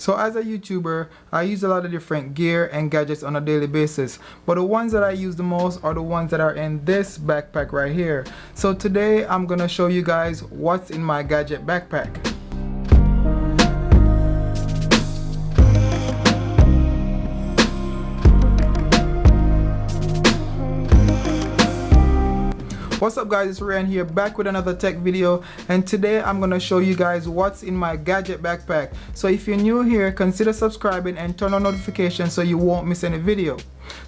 So as a YouTuber, I use a lot of different gear and gadgets on a daily basis, but the ones that I use the most are the ones that are in this backpack right here. So today I'm gonna show you guys what's in my Gadget backpack. What's up guys, it's Ryan here, back with another tech video, and today I'm going to show you guys what's in my Gadget backpack. So if you're new here, consider subscribing and turn on notifications so you won't miss any video.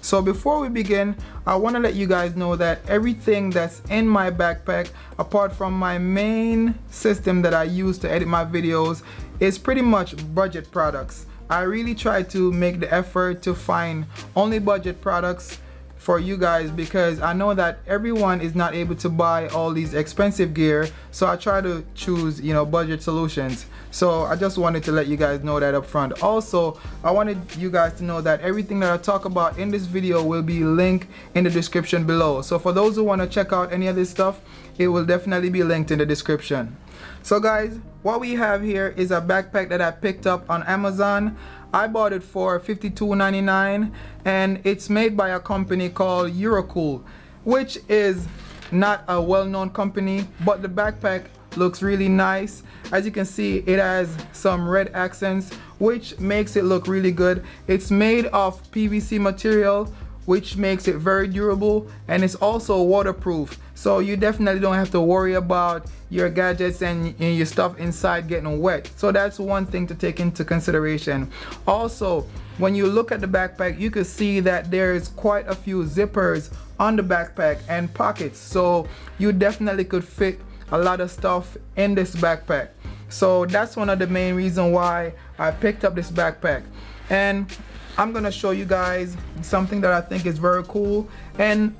So before we begin, I want to let you guys know that everything that's in my backpack, apart from my main system that I use to edit my videos, is pretty much budget products. I really try to make the effort to find only budget products for you guys, because I know that everyone is not able to buy all these expensive gear, so I try to choose, budget solutions. So I just wanted to let you guys know that up front. Also, I wanted you guys to know that everything that I talk about in this video will be linked in the description below. So for those who want to check out any of this stuff, it will definitely be linked in the description. So guys, what we have here is a backpack that I picked up on Amazon. I bought it for $52.99, and it's made by a company called Eurcool, which is not a well-known company, but the backpack looks really nice. As you can see, it has some red accents, which makes it look really good. It's made of PVC material, which makes it very durable, and it's also waterproof, so you definitely don't have to worry about your gadgets and your stuff inside getting wet. So that's one thing to take into consideration. Also, when you look at the backpack, you can see that there's quite a few zippers on the backpack and pockets, so you definitely could fit a lot of stuff in this backpack. So that's one of the main reasons why I picked up this backpack. And I'm gonna show you guys something that I think is very cool. And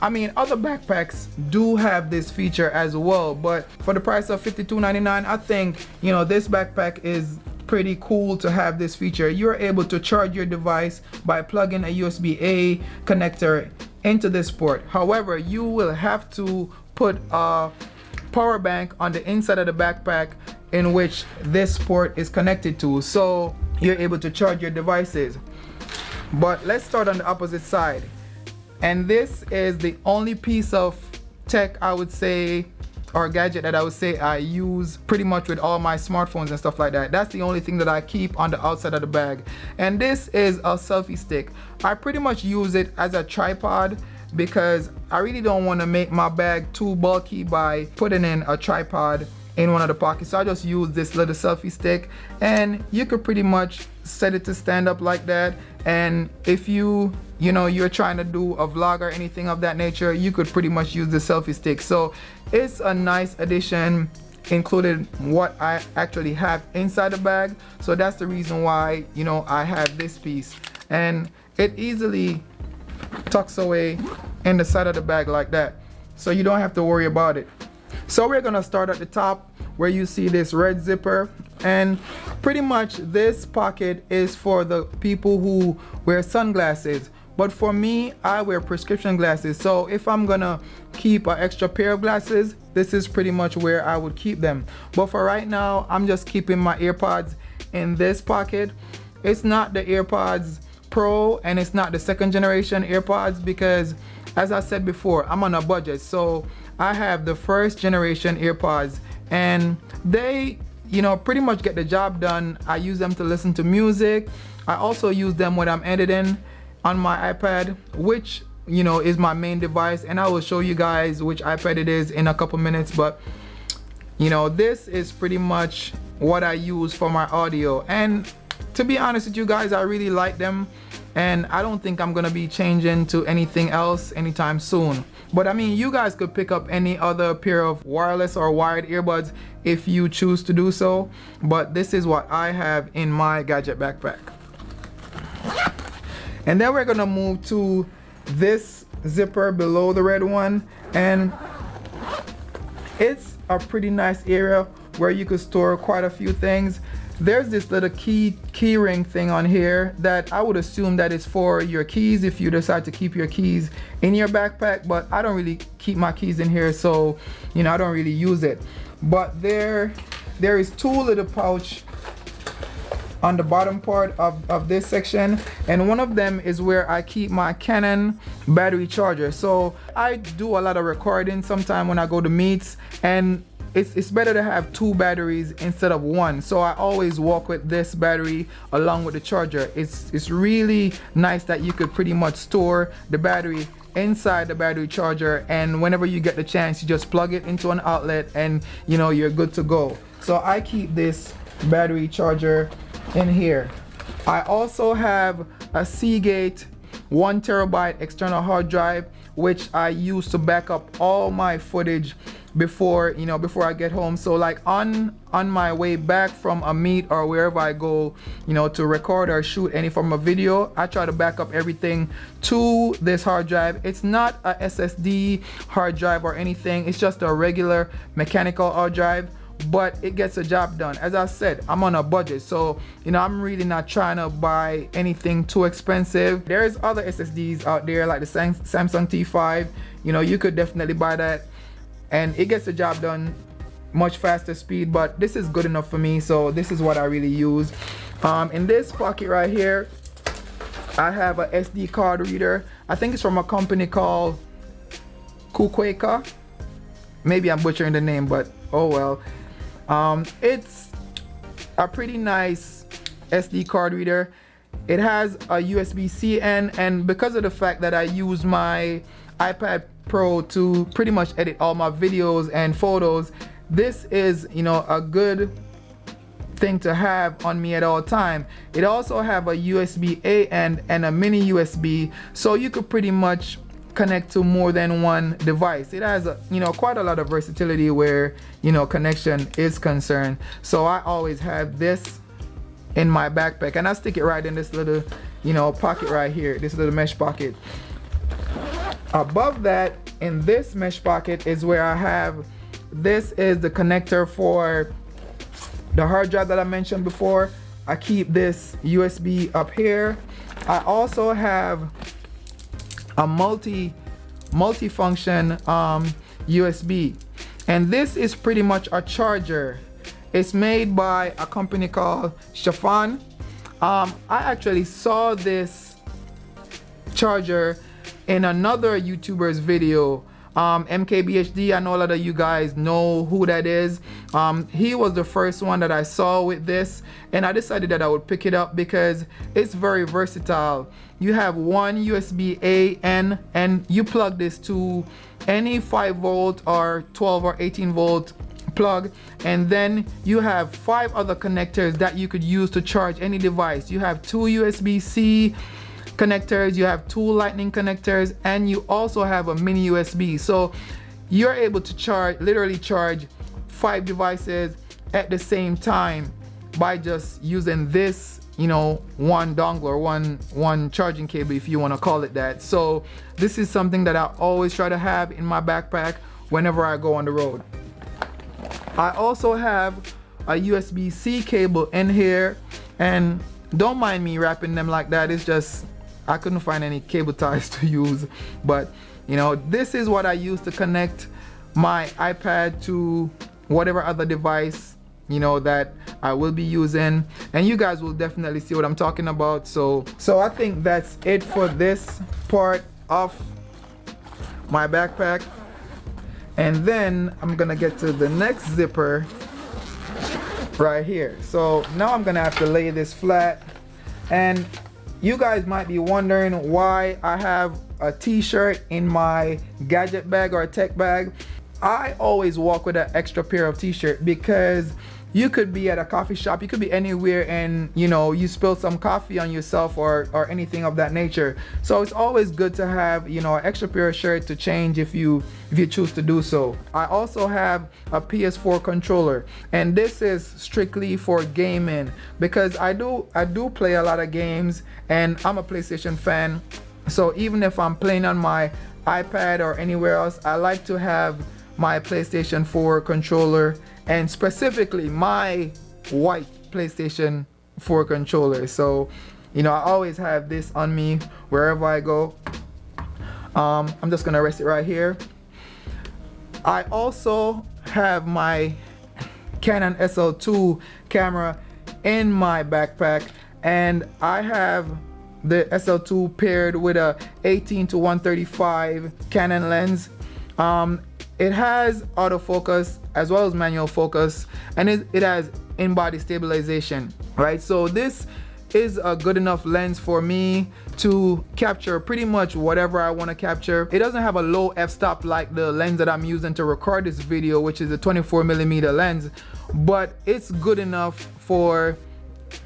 I mean, other backpacks do have this feature as well, but for the price of $52.99, I think this backpack is pretty cool to have this feature. You're able to charge your device by plugging a USB-A connector into this port. However, you will have to put a power bank on the inside of the backpack in which this port is connected to, so you're able to charge your devices. But let's start on the opposite side, and this is the only piece of tech I would say, or gadget that I would say I use pretty much with all my smartphones and stuff like that. That's the only thing that I keep on the outside of the bag, and this is a selfie stick. I pretty much use it as a tripod because I really don't want to make my bag too bulky by putting in a tripod in one of the pockets. So I just use this little selfie stick, and you could pretty much set it to stand up like that. And if you're trying to do a vlog or anything of that nature, you could pretty much use the selfie stick. So it's a nice addition, included what I actually have inside the bag. So that's the reason why I have this piece, and it easily tucks away in the side of the bag like that, so you don't have to worry about it. So we're gonna start at the top where you see this red zipper, and pretty much this pocket is for the people who wear sunglasses, but for me, I wear prescription glasses. So if I'm gonna keep an extra pair of glasses, this is pretty much where I would keep them. But for right now, I'm just keeping my AirPods in this pocket. It's not the AirPods Pro, and it's not the second generation AirPods, because as I said before, I'm on a budget. So I have the first generation AirPods, and they pretty much get the job done. I use them to listen to music. I also use them when I'm editing on my iPad, which is my main device, and I will show you guys which iPad it is in a couple minutes. But this is pretty much what I use for my audio, and to be honest with you guys, I really like them, and I don't think I'm gonna be changing to anything else anytime soon. But I mean, you guys could pick up any other pair of wireless or wired earbuds if you choose to do so, but this is what I have in my Gadget backpack. And then we're gonna move to this zipper below the red one, and it's a pretty nice area where you could store quite a few things. There's this little key ring thing on here that I would assume that is for your keys if you decide to keep your keys in your backpack, but I don't really keep my keys in here, so I don't really use it. But there is two little pouch on the bottom part of this section, and one of them is where I keep my Canon battery charger. So I do a lot of recording sometime when I go to meets, and it's better to have two batteries instead of one. So I always walk with this battery along with the charger. It's really nice that you could pretty much store the battery inside the battery charger, and whenever you get the chance, you just plug it into an outlet and you know you're good to go. So I keep this battery charger in here. I also have a Seagate 1 terabyte external hard drive, which I use to back up all my footage before I get home. So like on my way back from a meet or wherever I go, to record or shoot any form of video, I try to back up everything to this hard drive. It's not a SSD hard drive or anything, it's just a regular mechanical hard drive, but it gets the job done. As I said, I'm on a budget, so I'm really not trying to buy anything too expensive. There's other SSDs out there like the Samsung T5. You could definitely buy that and it gets the job done much faster speed, but this is good enough for me, so this is what I really use. In this pocket right here, I have a SD card reader. I think it's from a company called COCOCKA. Maybe I'm butchering the name, but oh well. It's a pretty nice SD card reader. It has a USB-C end, and because of the fact that I use my iPad Pro to pretty much edit all my videos and photos, this is a good thing to have on me at all time. It also have a USB-A end and a mini USB, so you could pretty much connect to more than one device. It has quite a lot of versatility where connection is concerned. So I always have this in my backpack, and I stick it right in this little pocket right here, this little mesh pocket. Above that, in this mesh pocket is where I have, this is the connector for the hard drive that I mentioned before. I keep this USB up here. I also have a multi-function USB, and this is pretty much a charger. It's made by a company called Chafon. I actually saw this charger in another YouTuber's video, MKBHD. I know a lot of you guys know who that is. He was the first one that I saw with this, and I decided that I would pick it up because it's very versatile. You have one USB-A end, and you plug this to any 5 volt or 12 or 18 volt plug, and then you have 5 other connectors that you could use to charge any device. You have 2 USB-C connectors, you have 2 lightning connectors, and you also have a mini USB. So you're able to literally charge 5 devices at the same time by just using this one dongle or one charging cable, if you want to call it that. So this is something that I always try to have in my backpack whenever I go on the road. I also have a USB-C cable in here, and don't mind me wrapping them like that, it's just I couldn't find any cable ties to use. But this is what I use to connect my iPad to whatever other device that I will be using, and you guys will definitely see what I'm talking about. So I think that's it for this part of my backpack, and then I'm gonna get to the next zipper right here. So now I'm gonna have to lay this flat, and you guys might be wondering why I have a t-shirt in my gadget bag or a tech bag. I always walk with an extra pair of t-shirt because you could be at a coffee shop, you could be anywhere, and you spill some coffee on yourself or anything of that nature. So it's always good to have an extra pair of shirt to change if you choose to do so. I also have a PS4 controller, and this is strictly for gaming because I do play a lot of games, and I'm a PlayStation fan. So even if I'm playing on my iPad or anywhere else, I like to have my PlayStation 4 controller, and specifically my white PlayStation 4 controller. So I always have this on me wherever I go. I'm just gonna rest it right here. I also have my Canon SL2 camera in my backpack, and I have the SL2 paired with a 18-135 Canon lens. It has autofocus as well as manual focus, and it has in-body stabilization, right? So this is a good enough lens for me to capture pretty much whatever I want to capture. It doesn't have a low f-stop like the lens that I'm using to record this video, which is a 24mm lens, but it's good enough for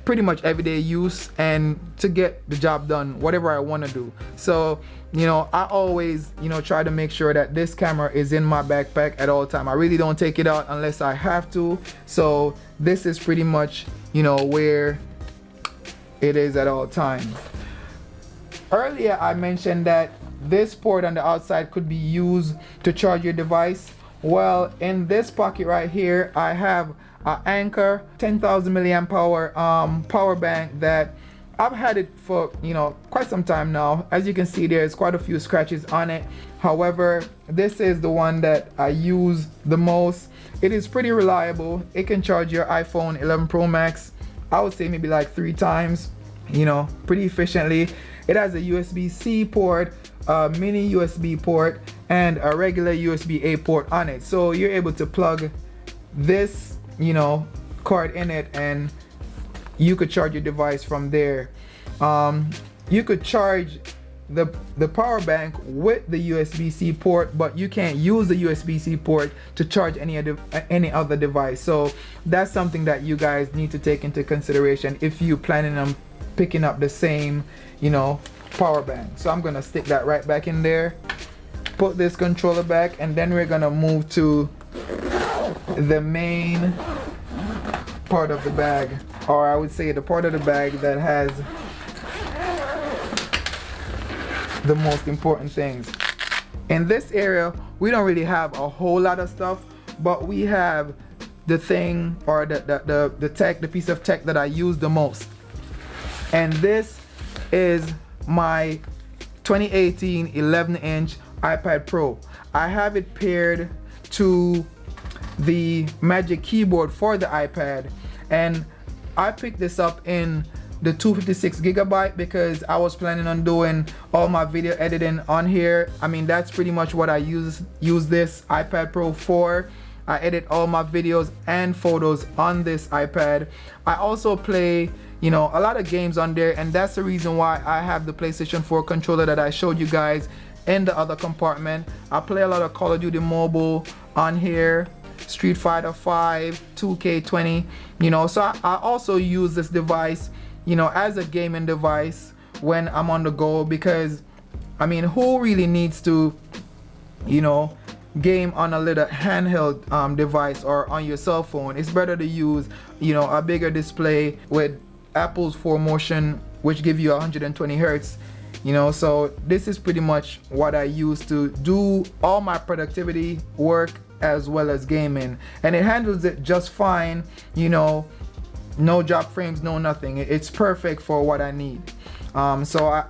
pretty much everyday use and to get the job done, whatever I want to do. So, you know, I always, you know, try to make sure that this camera is in my backpack at all time. I really don't take it out unless I have to. So this is pretty much, you know, where it is at all times. Earlier I mentioned that this port on the outside could be used to charge your device. Well, in this pocket right here, I have an Anker 10,000 milliamp hour power bank that I've had it for, you know, quite some time now. As you can see, there's quite a few scratches on it. However, this is the one that I use the most. It is pretty reliable. It can charge your iPhone 11 Pro Max, I would say maybe like 3 times, you know, pretty efficiently. It has a USB-C port, a mini USB port, and a regular USB-A port on it. So you're able to plug this, you know, cord in it, and you could charge your device from there. You could charge the power bank with the USB-C port, but you can't use the USB-C port to charge any other device. So that's something that you guys need to take into consideration if you're planning on picking up the same, you know, power bank. So I'm gonna stick that right back in there, put this controller back, and then we're gonna move to the main part of the bag, or I would say the part of the bag that has the most important things. In this area, we don't really have a whole lot of stuff, but we have the thing, or the tech, the piece of tech that I use the most. And this is my 2018 11-inch iPad Pro. I have it paired to the Magic Keyboard for the iPad, and I picked this up in the 256GB because I was planning on doing all my video editing on here. I mean, that's pretty much what I use this iPad Pro for. I edit all my videos and photos on this iPad. I also play, you know, a lot of games on there, and that's the reason why I have the PlayStation 4 controller that I showed you guys in the other compartment. I play a lot of Call of Duty Mobile on here, Street Fighter 5, 2K20, you know. So I also use this device, you know, as a gaming device when I'm on the go, because I mean, who really needs to, you know, game on a little handheld device or on your cell phone? It's better to use, you know, a bigger display with Apple's 4Motion, which give you 120 Hertz, you know. So this is pretty much what I use to do all my productivity work as well as gaming, and it handles it just fine, you know. No drop frames, no nothing. It's perfect for what I need. So I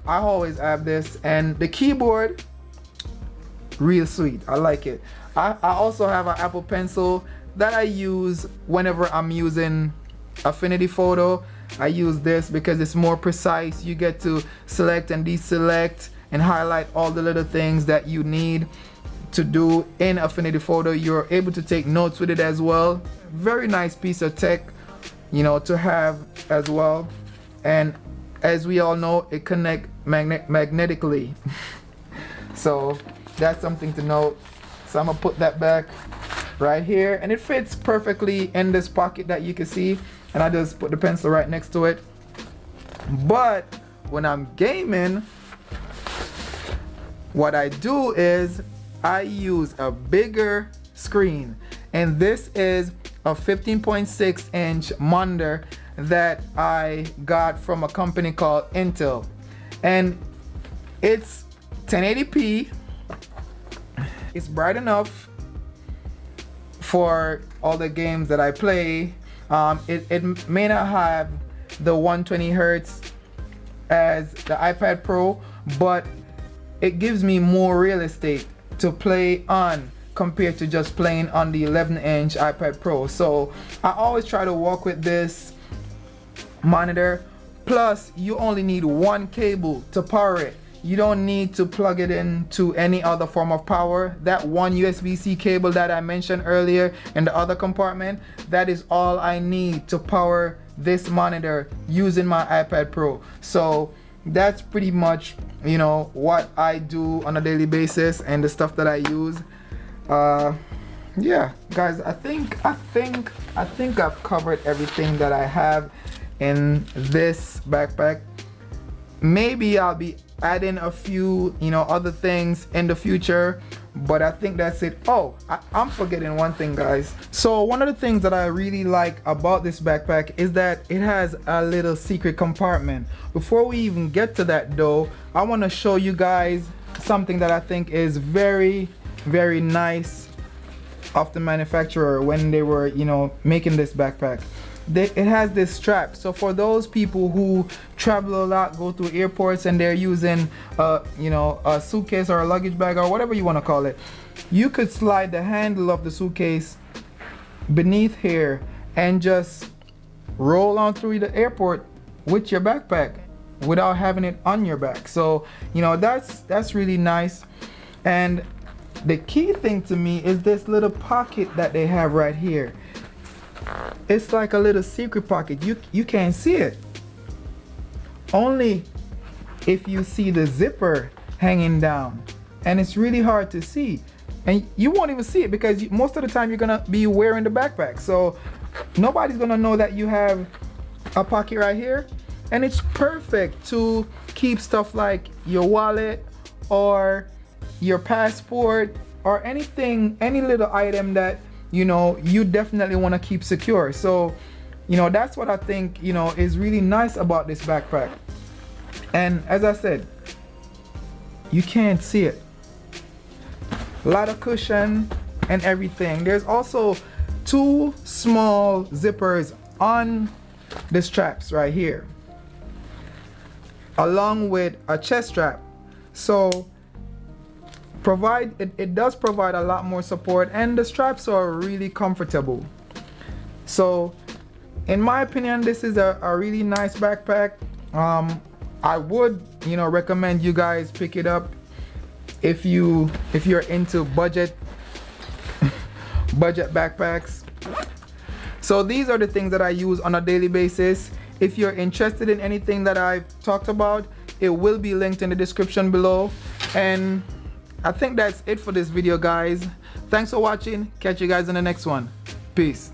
always have this, and the keyboard, real sweet. I like it. I also have an Apple Pencil that I use whenever I'm using Affinity Photo. I use this because it's more precise. You get to select and deselect and highlight all the little things that you need to do in Affinity Photo. You're able to take notes with it as well. Very nice piece of tech, you know, to have as well. And as we all know, it connects magnetically. So that's something to note. So I'm gonna put that back right here, and it fits perfectly in this pocket that you can see, and I just put the pencil right next to it. But when I'm gaming, what I do is I use a bigger screen, and this is a 15.6 inch monitor that I got from a company called Intel, and it's 1080p. It's bright enough for all the games that I play. It may not have the 120 Hertz as the iPad Pro, but it gives me more real estate to play on compared to just playing on the 11-inch iPad Pro. So I always try to work with this monitor. Plus, you only need one cable to power it. You don't need to plug it into any other form of power. That one USB-C cable that I mentioned earlier in the other compartment, that is all I need to power this monitor using my iPad Pro. So that's pretty much, you know, what I do on a daily basis and the stuff that I use. Yeah, guys, I think I've covered everything that I have in this backpack. Maybe I'll be adding a few, you know, other things in the future, but I think that's it. Oh, I'm forgetting one thing, guys. So one of the things that I really like about this backpack is that it has a little secret compartment. Before we even get to that though, I want to show you guys something that I think is very, very nice of the manufacturer when they were, you know, making this backpack. It has this strap, so for those people who travel a lot, go through airports, and they're using you know, a suitcase or a luggage bag or whatever you want to call it, you could slide the handle of the suitcase beneath here and just roll on through the airport with your backpack without having it on your back. So, you know, that's really nice. And the key thing to me is this little pocket that they have right here. It's like a little secret pocket. You can't see it. Only if you see the zipper hanging down, and it's really hard to see, and you won't even see it because most of the time you're gonna be wearing the backpack, so nobody's gonna know that you have a pocket right here. And it's perfect to keep stuff like your wallet or your passport or anything, any little item that, you know, you definitely want to keep secure. So, you know, that's what I think, you know, is really nice about this backpack. And as I said, you can't see it. A lot of cushion and everything. There's also two small zippers on the straps right here, along with a chest strap. So it does provide a lot more support, and the straps are really comfortable. So in my opinion, this is a really nice backpack. I would, you know, recommend you guys pick it up if you're into budget backpacks. So these are the things that I use on a daily basis. If you're interested in anything that I've talked about, it will be linked in the description below. And I think that's it for this video, guys. Thanks for watching. Catch you guys in the next one. Peace.